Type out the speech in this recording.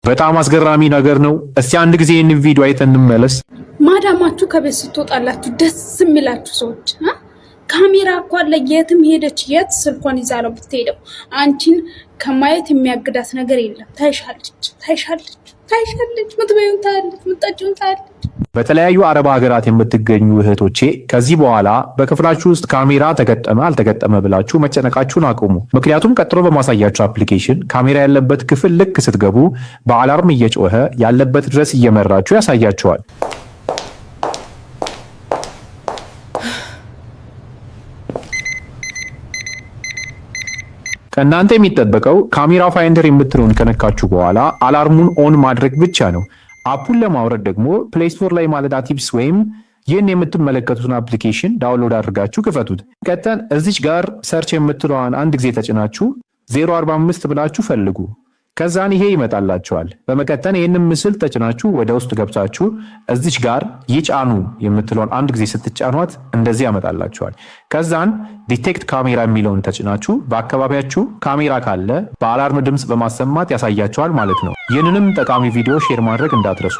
በጣም አስገራሚ ነገር ነው። እስቲ አንድ ጊዜ ይህን ቪዲዮ አይተን እንመለስ። ማዳማችሁ ከቤት ስትወጣላችሁ ደስ የሚላችሁ ሰዎች ካሜራ እኮ አለ። የትም ሄደች የት ስልኳን ይዛ ነው ብትሄደው አንቺን ከማየት የሚያግዳት ነገር የለም። ታይሻለች፣ ምትበዩን ታያለች፣ ምትጠጪውን ታያለች። በተለያዩ አረብ ሀገራት የምትገኙ እህቶቼ ከዚህ በኋላ በክፍላችሁ ውስጥ ካሜራ ተገጠመ አልተገጠመ ብላችሁ መጨነቃችሁን አቁሙ። ምክንያቱም ቀጥሎ በማሳያችሁ አፕሊኬሽን ካሜራ ያለበት ክፍል ልክ ስትገቡ በአላርም እየጮኸ ያለበት ድረስ እየመራችሁ ያሳያችኋል። ከእናንተ የሚጠበቀው ካሜራ ፋይንደር የምትለውን ከነካችሁ በኋላ አላርሙን ኦን ማድረግ ብቻ ነው። አፑን ለማውረድ ደግሞ ፕሌይ ስቶር ላይ ማለዳ ቲፕስ ወይም ይህን የምትመለከቱትን አፕሊኬሽን ዳውንሎድ አድርጋችሁ ክፈቱት። ቀጠን እዚች ጋር ሰርች የምትለዋን አንድ ጊዜ ተጭናችሁ 045 ብላችሁ ፈልጉ። ከዛን ይሄ ይመጣላችኋል። በመቀጠል ይህንን ምስል ተጭናችሁ ወደ ውስጥ ገብታችሁ እዚች ጋር ይጫኑ የምትለውን አንድ ጊዜ ስትጫኗት እንደዚህ ያመጣላችኋል። ከዛን ዲቴክት ካሜራ የሚለውን ተጭናችሁ በአካባቢያችሁ ካሜራ ካለ በአላርም ድምፅ በማሰማት ያሳያችኋል ማለት ነው። ይህንንም ጠቃሚ ቪዲዮ ሼር ማድረግ እንዳትረሱ።